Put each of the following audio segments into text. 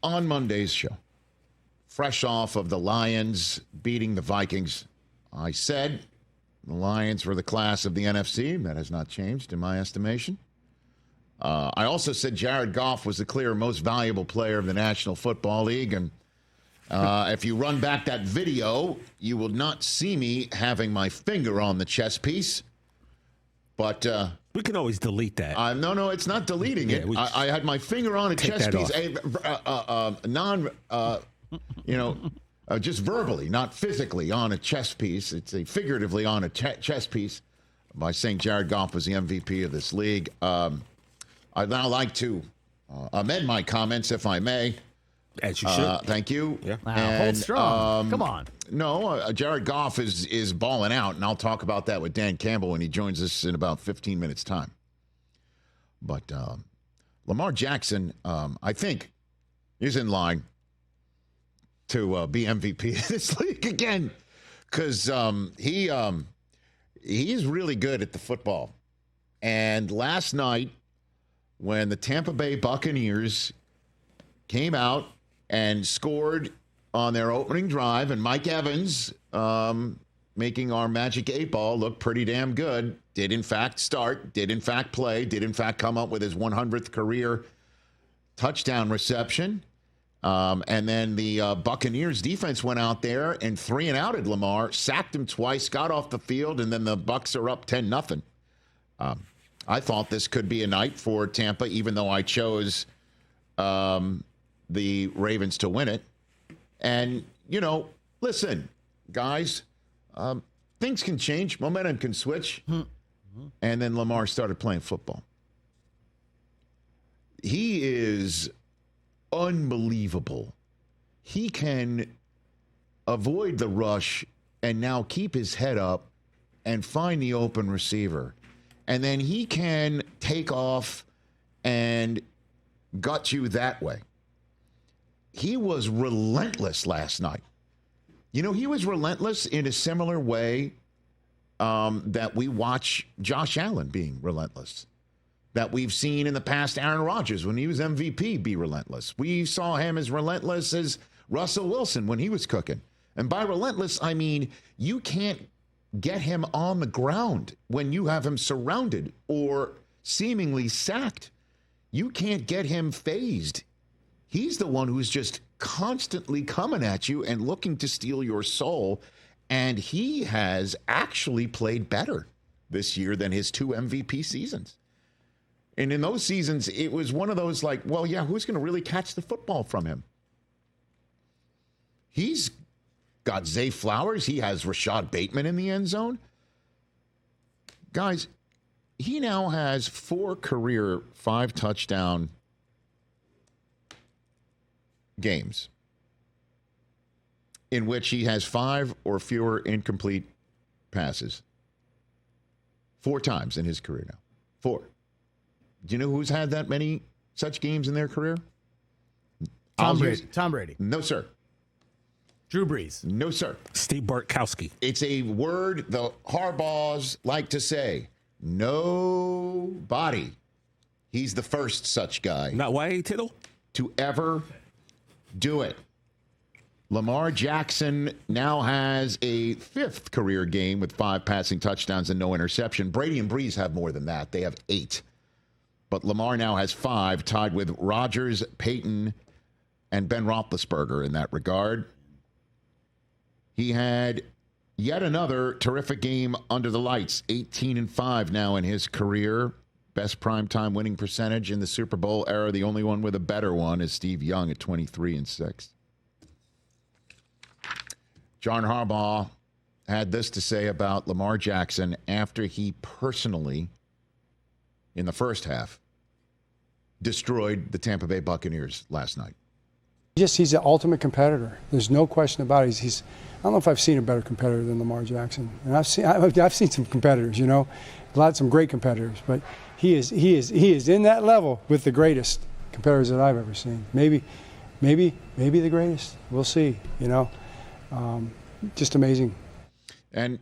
on Monday's show, fresh off of the Lions beating the Vikings, I said the Lions were the class of the NFC. That has not changed in my estimation. I also said Jared Goff was the clear most valuable player of the National Football League. And if you run back that video, you will not see me having my finger on the chess piece. But we can always delete that. No, it's not deleting it. I had my finger on a chess piece, just verbally, not physically on a chess piece. It's figuratively on a chess piece by saying Jared Goff was the MVP of this league. I'd now like to amend my comments, if I may. As you should. Thank you. Yeah. Wow, hold strong. Come on. No, Jared Goff is balling out, and I'll talk about that with Dan Campbell when he joins us in about 15 minutes' time. But Lamar Jackson, I think, is in line to be MVP of this league again, because he's really good at the football. And last night, when the Tampa Bay Buccaneers came out and scored on their opening drive, and Mike Evans, making our Magic 8 Ball look pretty damn good, did in fact start, did in fact play, did in fact come up with his 100th career touchdown reception. And then the Buccaneers defense went out there and 3-and-outed Lamar, sacked him twice, got off the field, and then the Bucs are up 10-0. I thought this could be a night for Tampa, even though I chose the Ravens to win it. And, listen, guys, things can change. Momentum can switch. And then Lamar started playing football. He is unbelievable. He can avoid the rush and now keep his head up and find the open receiver. And then he can take off and gut you that way. He was relentless last night. He was relentless in a similar way that we watch Josh Allen being relentless, that we've seen in the past Aaron Rodgers when he was MVP be relentless. We saw him as relentless as Russell Wilson when he was cooking. And by relentless, I mean you can't get him on the ground when you have him surrounded or seemingly sacked. You can't get him phased. He's the one who's just constantly coming at you and looking to steal your soul. And he has actually played better this year than his 2 MVP seasons. And in those seasons, it was one of those like, well, yeah, who's going to really catch the football from him? He's got Zay Flowers. He has Rashad Bateman in the end zone. Guys, he now has 4 career 5-touchdown games in which he has 5 or fewer incomplete passes. 4 times in his career now. 4. Do you know who's had that many such games in their career? Tom Brady. No, sir. Drew Brees. No, sir. Steve Bartkowski. It's a word the Harbaughs like to say. Nobody. He's the first such guy. Not Y.A. Tittle? To ever do it. Lamar Jackson now has a 5th career game with 5 passing touchdowns and no interception. Brady and Brees have more than that. They have 8. But Lamar now has 5, tied with Rodgers, Peyton, and Ben Roethlisberger in that regard. He had yet another terrific game under the lights. 18-5 now in his career. Best primetime winning percentage in the Super Bowl era. The only one with a better one is Steve Young at 23-6. John Harbaugh had this to say about Lamar Jackson after he personally, in the first half, destroyed the Tampa Bay Buccaneers last night. He's the ultimate competitor. There's no question about it. I don't know if I've seen a better competitor than Lamar Jackson. And I've seen some competitors, some great competitors, but he is in that level with the greatest competitors that I've ever seen. Maybe the greatest. We'll see. Just amazing. And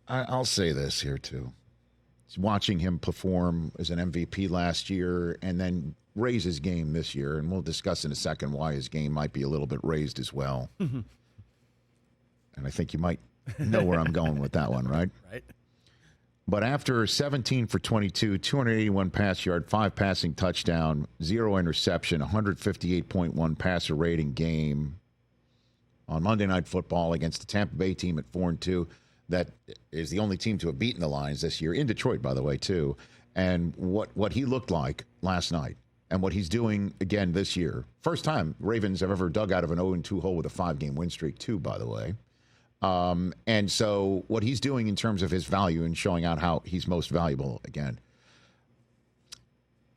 I'll say this here too. watching him perform as an MVP last year and then raise his game this year. And we'll discuss in a second why his game might be a little bit raised as well. And I think you might know where I'm going with that one, right? Right. But after 17 for 22, 281 pass yard, 5 passing touchdown, 0 interception, 158.1 passer rating game on Monday Night Football against the Tampa Bay team at 4-2, that is the only team to have beaten the Lions this year, in Detroit, by the way, too. And what he looked like last night and what he's doing again this year. First time Ravens have ever dug out of an 0-2 hole with a 5-game win streak, too, by the way. And so what he's doing in terms of his value and showing out how he's most valuable again.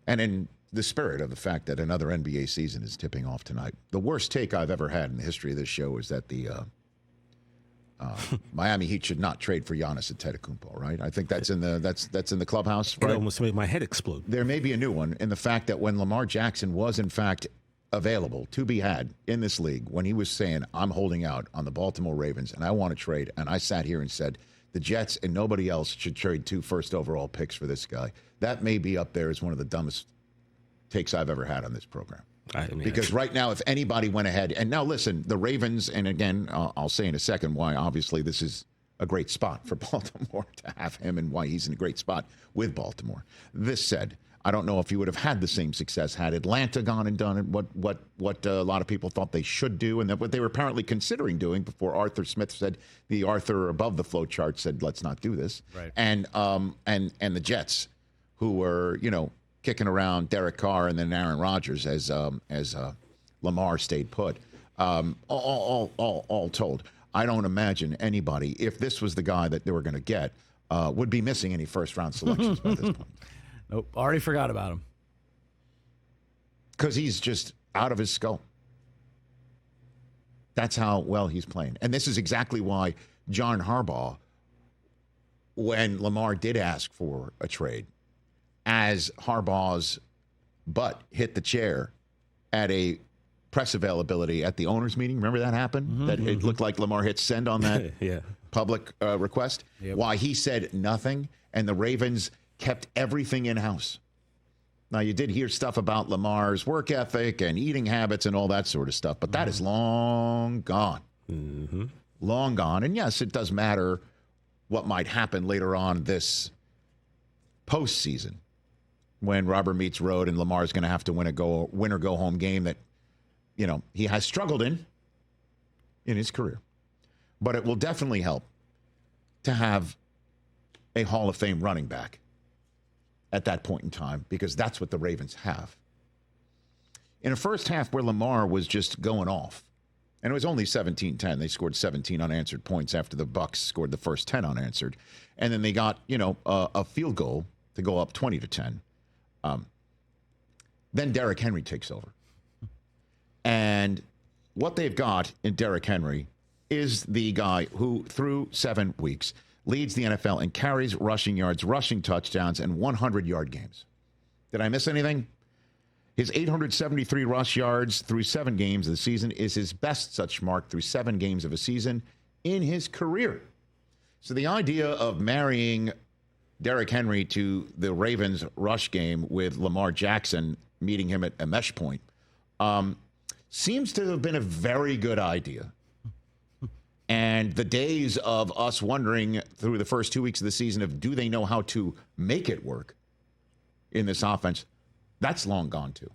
And in the spirit of the fact that another NBA season is tipping off tonight, the worst take I've ever had in the history of this show is that the Miami Heat should not trade for Giannis Antetokounmpo, right? I think that's in the clubhouse, right? It almost made my head explode. There may be a new one in the fact that when Lamar Jackson was in fact available to be had in this league, when he was saying, I'm holding out on the Baltimore Ravens and I want to trade, and I sat here and said, the Jets and nobody else should trade 2 first overall picks for this guy. That may be up there as one of the dumbest takes I've ever had on this program. Because right now, if anybody went ahead, and now listen, the Ravens, and again, I'll say in a second why obviously this is a great spot for Baltimore to have him and why he's in a great spot with Baltimore. This said, I don't know if he would have had the same success had Atlanta gone and done it, what a lot of people thought they should do, and that what they were apparently considering doing before Arthur Smith said, the Arthur above the flow chart said, let's not do this. Right. And the Jets, who were, kicking around Derek Carr and then Aaron Rodgers as Lamar stayed put. All told, I don't imagine anybody, if this was the guy that they were going to get, would be missing any first-round selections by this point. Nope, already forgot about him. Because he's just out of his skull. That's how well he's playing. And this is exactly why John Harbaugh, when Lamar did ask for a trade, as Harbaugh's butt hit the chair at a press availability at the owners' meeting. Remember that happened? That it looked like Lamar hit send on that public request? Yep. Why he said nothing, and the Ravens kept everything in-house. Now, you did hear stuff about Lamar's work ethic and eating habits and all that sort of stuff, but that is long gone. Long gone. And yes, it does matter what might happen later on this postseason when rubber meets road and Lamar's going to have to win or go home game that, he has struggled in his career. But it will definitely help to have a Hall of Fame running back at that point in time, because that's what the Ravens have. In a first half where Lamar was just going off, and it was only 17-10. They scored 17 unanswered points after the Bucs scored the first 10 unanswered. And then they got, a field goal to go up 20-10. Then Derrick Henry takes over. And what they've got in Derrick Henry is the guy who, through 7 weeks, leads the NFL in carries, rushing yards, rushing touchdowns, and 100-yard games. Did I miss anything? His 873 rush yards through 7 games of the season is his best such mark through 7 games of a season in his career. So the idea of marrying Derrick Henry to the Ravens rush game with Lamar Jackson meeting him at a mesh point seems to have been a very good idea. And the days of us wondering through the first 2 weeks of the season of do they know how to make it work in this offense, that's long gone too.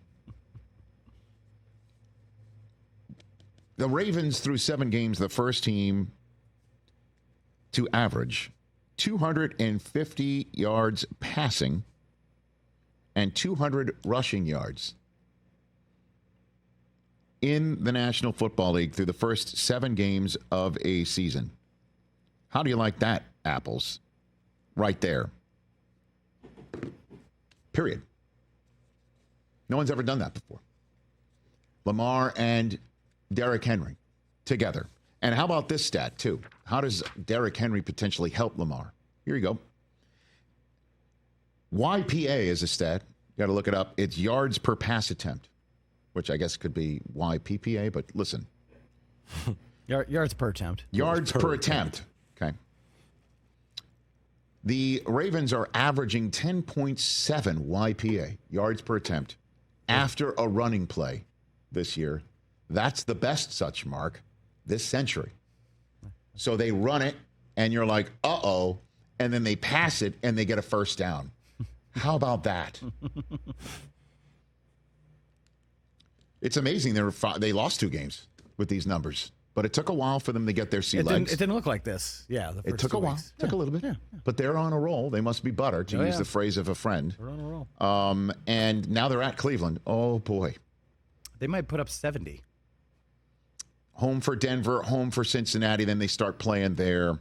The Ravens through 7 games, the first team to average 250 yards passing and 200 rushing yards in the National Football League through the first 7 games of a season. How do you like that, Apples? Right there. Period. No one's ever done that before. Lamar and Derrick Henry together. And how about this stat, too? How does Derrick Henry potentially help Lamar? Here you go. YPA is a stat. You got to look it up. It's yards per pass attempt, which I guess could be YPPA, but listen. Yards per attempt. Yards per attempt. Okay. The Ravens are averaging 10.7 YPA, yards per attempt, after a running play this year. That's the best such mark this century. So they run it, and you're like, uh-oh, and then they pass it, and they get a first down. How about that? It's amazing. They lost 2 games with these numbers, but it took a while for them to get their sea legs. It didn't look like this. Yeah, It took a while. Took a little bit. Yeah. But they're on a roll. They must be butter, to use the phrase of a friend. They're on a roll. And now they're at Cleveland. Oh, boy. They might put up 70. Home for Denver, home for Cincinnati. Then they start playing their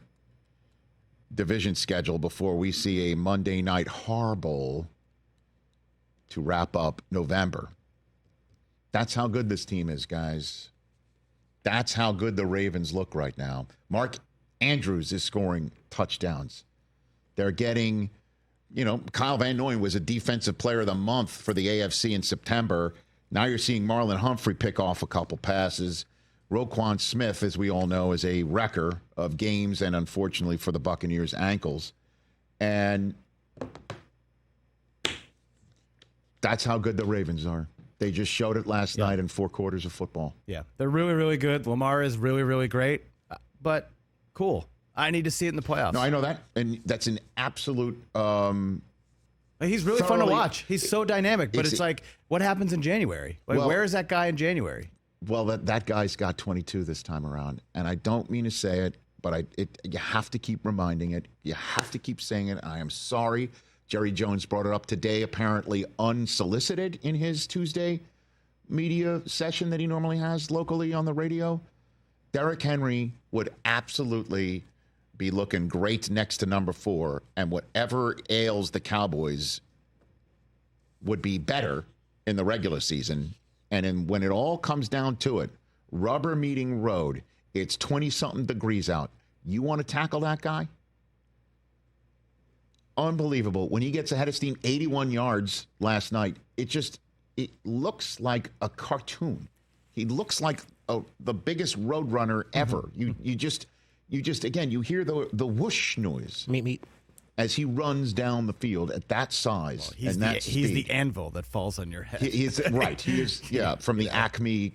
division schedule before we see a Monday night horrible to wrap up November. That's how good this team is, guys. That's how good the Ravens look right now. Mark Andrews is scoring touchdowns. They're getting, Kyle Van Noy was a defensive player of the month for the AFC in September. Now you're seeing Marlon Humphrey pick off a couple passes. Roquan Smith, as we all know, is a wrecker of games and, unfortunately, for the Buccaneers, ankles. And that's how good the Ravens are. They just showed it last night in 4 quarters of football. Yeah, they're really, really good. Lamar is really, really great. But cool. I need to see it in the playoffs. No, I know that. And that's an absolute... He's really fun to watch. He's so dynamic. But it's like, what happens in January? Where is that guy in January? Well, that guy's got 22 this time around. And I don't mean to say it, but you have to keep reminding it. You have to keep saying it. I am sorry. Jerry Jones brought it up today, apparently unsolicited in his Tuesday media session that he normally has locally on the radio. Derrick Henry would absolutely be looking great next to number 4, and whatever ails the Cowboys would be better in the regular season. And when it all comes down to it, rubber meeting road, it's 20-something degrees out. You want to tackle that guy? Unbelievable. When he gets ahead of steam, 81 yards last night, it looks like a cartoon. He looks like the biggest road runner ever. You just again, you hear the whoosh noise. Meet. As he runs down the field at that size and that speed. He's the anvil that falls on your head. He's right. He is, from the Acme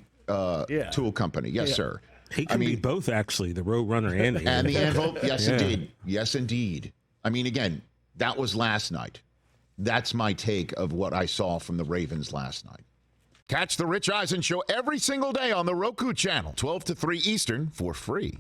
tool company. Yes, sir. He can be both, actually, the road runner and the anvil. Yes, indeed. Yes, indeed. I mean, again, that was last night. That's my take of what I saw from the Ravens last night. Catch the Rich Eisen Show every single day on the Roku Channel, 12 to 3 Eastern, for free.